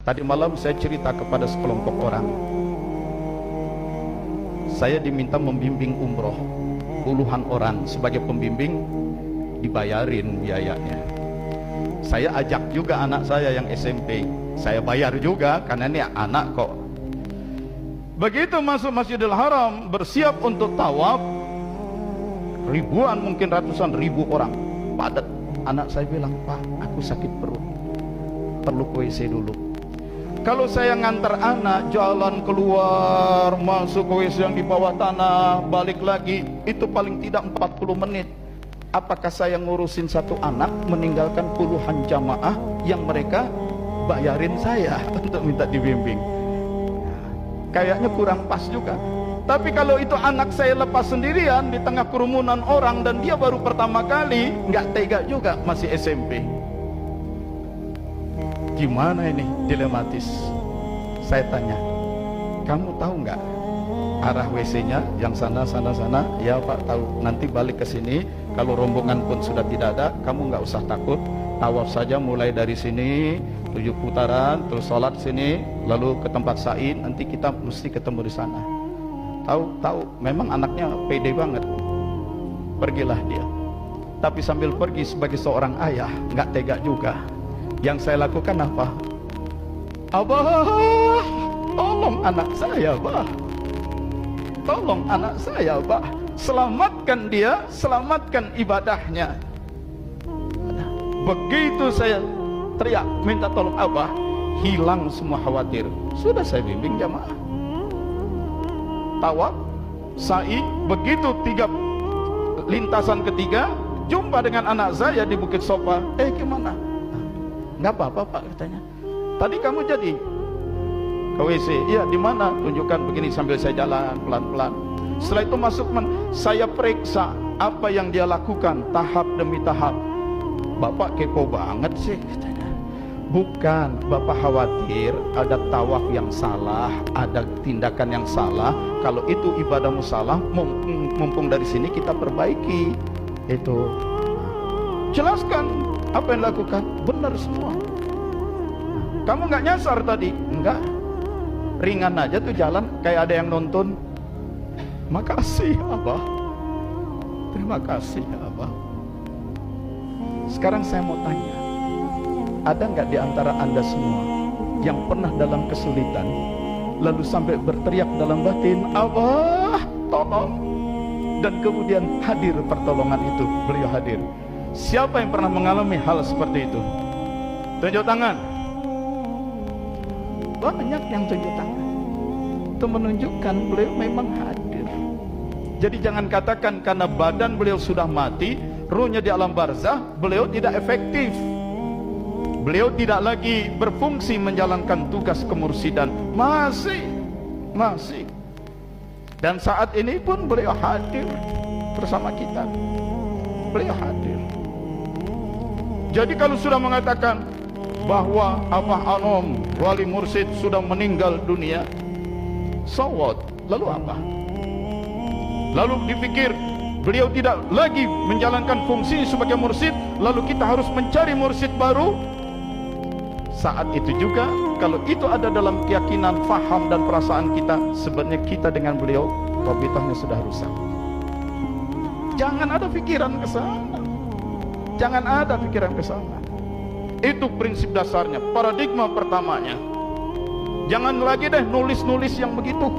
Tadi malam saya cerita kepada sekelompok orang. Saya diminta membimbing umroh puluhan orang sebagai pembimbing, dibayarin biayanya. Saya ajak juga anak saya yang SMP, saya bayar juga karena ini anak kok. Begitu masuk Masjidil Haram, bersiap untuk tawaf, ribuan mungkin ratusan ribu orang padat. Anak saya bilang, "Pak, aku sakit perut, perlu ke WC dulu." Kalau saya ngantar anak jalan keluar, masuk ke WC yang di bawah tanah, balik lagi, itu paling tidak 40 menit. Apakah saya ngurusin satu anak meninggalkan puluhan jamaah yang mereka bayarin saya untuk minta dibimbing? Kayaknya kurang pas juga. Tapi kalau itu anak saya lepas sendirian di tengah kerumunan orang dan dia baru pertama kali, nggak tega juga, masih SMP. Gimana ini? Dilematis. Saya tanya, kamu tahu nggak arah WC-nya yang sana? Ya Pak, tahu. Nanti balik ke sini. Kalau rombongan pun sudah tidak ada, kamu nggak usah takut. Tawaf saja mulai dari sini 7 putaran, terus sholat sini, lalu ke tempat sa'i. Nanti kita mesti ketemu di sana. Tahu. Memang anaknya pede banget. Pergilah dia. Tapi sambil pergi sebagai seorang ayah, nggak tega juga. Yang saya lakukan apa? Abah, tolong anak saya, Bah. Tolong anak saya, Bah. Selamatkan dia, selamatkan ibadahnya. Begitu saya teriak minta tolong Abah, hilang semua khawatir. Sudah saya bimbing jamaah. Tawaf, sa'i, begitu lintasan ketiga, jumpa dengan anak saya di Bukit Sofa. Gimana? Nggak apa-apa Pak, katanya. Tadi kamu jadi ke WC? Iya, di mana? Tunjukkan begini sambil saya jalan pelan-pelan. Setelah itu masuk, saya periksa apa yang dia lakukan tahap demi tahap. Bapak kepo banget sih, katanya. Bukan, Bapak khawatir ada tawaf yang salah, ada tindakan yang salah. Kalau itu ibadahmu salah, mumpung dari sini kita perbaiki. Itu jelaskan apa yang dilakukan, benar semua. Kamu nggak nyasar tadi? Enggak, ringan aja tuh jalan, kayak ada yang nonton. Makasih Abah, terima kasih Abah. Sekarang saya mau tanya, ada nggak di antara anda semua yang pernah dalam kesulitan lalu sampai berteriak dalam batin, Abah tolong, dan kemudian hadir pertolongan itu? Beliau hadir. Siapa yang pernah mengalami hal seperti itu? Tunjuk tangan. Banyak yang tunjuk tangan. Itu menunjukkan beliau memang hadir. Jadi jangan katakan karena badan beliau sudah mati, ruhnya di alam barzah, beliau tidak efektif. Beliau tidak lagi berfungsi menjalankan tugas kemursidan. Masih. Dan saat ini pun beliau hadir bersama kita. Beliau hadir. Jadi kalau sudah mengatakan bahwa Abah Anom wali mursyid sudah meninggal dunia, so what? Lalu apa? Lalu dipikir beliau tidak lagi menjalankan fungsi sebagai mursyid, lalu kita harus mencari mursyid baru. Saat itu juga, kalau itu ada dalam keyakinan, faham dan perasaan kita, sebenarnya kita dengan beliau rabitahnya sudah rusak. Jangan ada pikiran ke sana. Jangan ada pikiran ke sana. Itu prinsip dasarnya, paradigma pertamanya. Jangan lagi deh nulis-nulis yang begitu.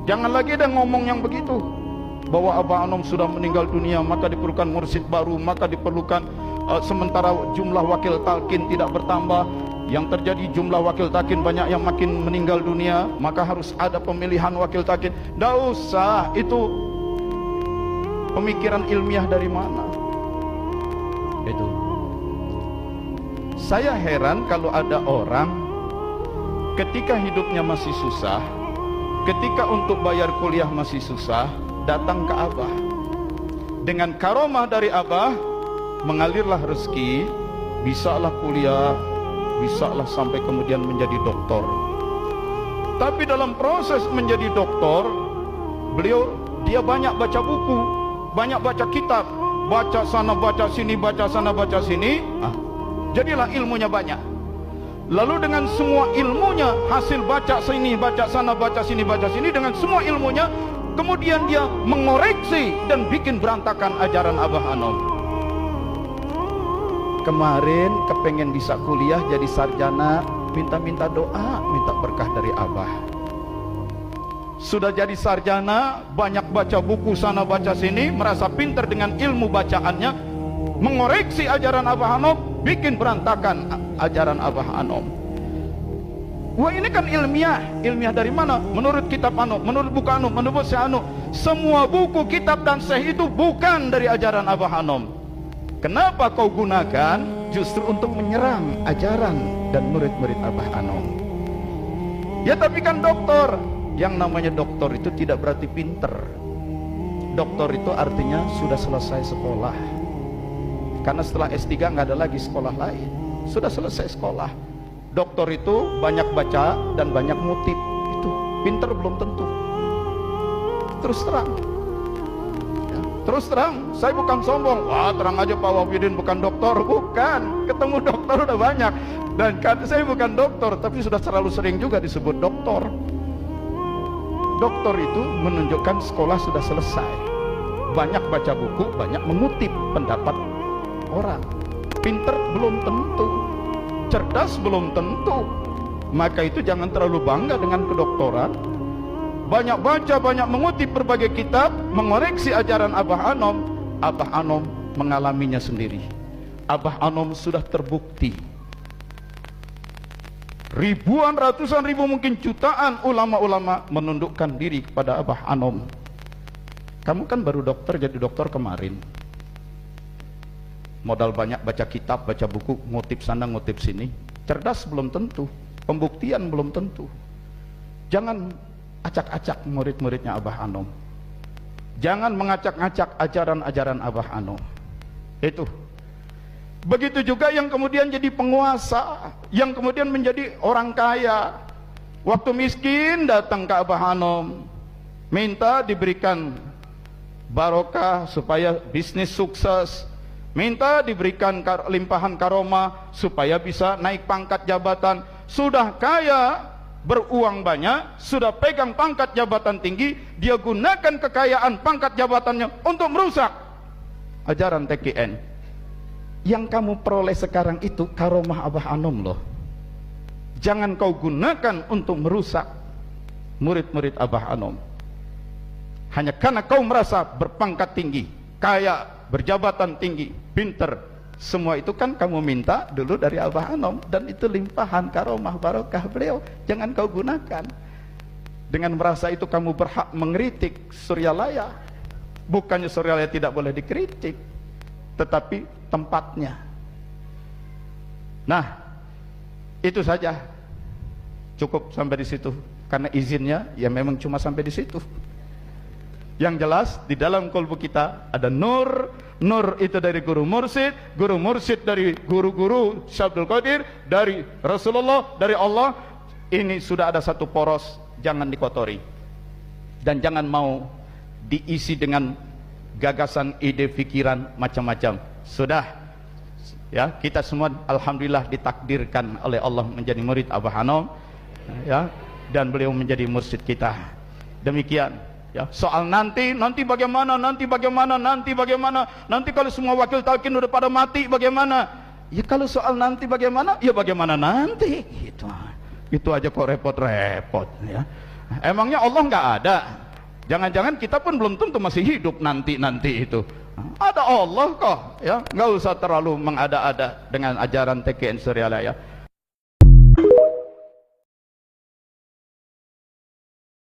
Jangan lagi deh ngomong yang begitu, bahwa Abah Anom sudah meninggal dunia, maka diperlukan mursyid baru, maka diperlukan sementara jumlah wakil talqin tidak bertambah, yang terjadi jumlah wakil talqin banyak yang makin meninggal dunia, maka harus ada pemilihan wakil talqin. Nggak usah, itu pemikiran ilmiah dari mana? Itu. Saya heran kalau ada orang ketika hidupnya masih susah, ketika untuk bayar kuliah masih susah, datang ke Abah. Dengan karomah dari Abah, mengalirlah rezeki, bisalah kuliah, bisalah sampai kemudian menjadi doktor. Tapi dalam proses menjadi doktor, dia banyak baca buku, banyak baca kitab, baca sana baca sini, baca sana baca sini, jadilah ilmunya banyak. Lalu dengan semua ilmunya, hasil baca sini, baca sana, baca sini, baca sini, dengan semua ilmunya, kemudian dia mengoreksi dan bikin berantakan ajaran Abah Anom. Kemarin kepengen bisa kuliah jadi sarjana, minta-minta doa, minta berkah dari Abah. Sudah jadi sarjana, banyak baca buku sana baca sini, merasa pintar dengan ilmu bacaannya, mengoreksi ajaran Abah Anom, bikin berantakan ajaran Abah Anom. Wah, ini kan ilmiah. Ilmiah dari mana? Menurut kitab Anom, menurut buku Anom, menurut Syekh Anom. Semua buku, kitab dan syekh itu bukan dari ajaran Abah Anom. Kenapa kau gunakan? Justru untuk menyerang ajaran dan murid-murid Abah Anom. Ya tapi kan doktor. Yang namanya doktor itu tidak berarti pinter. Doktor itu artinya sudah selesai sekolah. Karena setelah S3 nggak ada lagi sekolah lain. Sudah selesai sekolah. Doktor itu banyak baca dan banyak ngutip. Itu pinter belum tentu. Terus terang ya, terus terang, saya bukan sombong. Wah, terang aja Pak Wafidin bukan dokter. Bukan, ketemu dokter udah banyak. Dan kan saya bukan dokter, tapi sudah terlalu sering juga disebut dokter. Dokter itu menunjukkan sekolah sudah selesai. Banyak baca buku, banyak mengutip pendapat orang. Pinter belum tentu, cerdas belum tentu. Maka itu jangan terlalu bangga dengan kedokteran. Banyak baca, banyak mengutip berbagai kitab, mengoreksi ajaran Abah Anom. Abah Anom mengalaminya sendiri. Abah Anom sudah terbukti. Ribuan, ratusan ribu, mungkin jutaan ulama-ulama menundukkan diri kepada Abah Anom. Kamu kan baru dokter, jadi dokter kemarin. Modal banyak baca kitab, baca buku, ngutip sana, ngutip sini. Cerdas belum tentu, pembuktian belum tentu. Jangan acak-acak murid-muridnya Abah Anom. Jangan mengacak-acak ajaran-ajaran Abah Anom. Itu. Begitu juga yang kemudian jadi penguasa, yang kemudian menjadi orang kaya. Waktu miskin datang ke Abah Anom, minta diberikan barokah supaya bisnis sukses, minta diberikan limpahan karomah supaya bisa naik pangkat jabatan. Sudah kaya, beruang banyak, sudah pegang pangkat jabatan tinggi, dia gunakan kekayaan pangkat jabatannya untuk merusak ajaran TKN. Yang kamu peroleh sekarang itu karomah Abah Anom loh. Jangan kau gunakan untuk merusak murid-murid Abah Anom. Hanya karena kau merasa berpangkat tinggi, kaya, berjabatan tinggi, pinter, semua itu kan kamu minta dulu dari Abah Anom. Dan itu limpahan karomah barokah beliau. Jangan kau gunakan. Dengan merasa itu kamu berhak mengkritik Suryalaya. Bukannya Suryalaya tidak boleh dikritik, tetapi tempatnya. Nah, itu saja. Cukup sampai di situ. Karena izinnya ya memang cuma sampai di situ. Yang jelas di dalam kolbu kita ada nur. Nur itu dari guru mursyid dari guru-guru Syekh Abdul Qadir, dari Rasulullah, dari Allah. Ini sudah ada satu poros, jangan dikotori. Dan jangan mau diisi dengan gagasan, ide, pikiran macam-macam. Sudah ya, kita semua alhamdulillah ditakdirkan oleh Allah menjadi murid Abah Anom ya, dan beliau menjadi mursyid kita. Demikian ya. Soal nanti bagaimana, nanti kalau semua wakil talqin udah pada mati bagaimana? Ya kalau soal nanti bagaimana, ya bagaimana nanti gitu. Itu aja kok repot-repot ya. Emangnya Allah nggak ada? Jangan-jangan kita pun belum tentu masih hidup nanti itu. Ada Allah kok ya, nggak usah terlalu mengada-ada dengan ajaran TKN Suryalaya.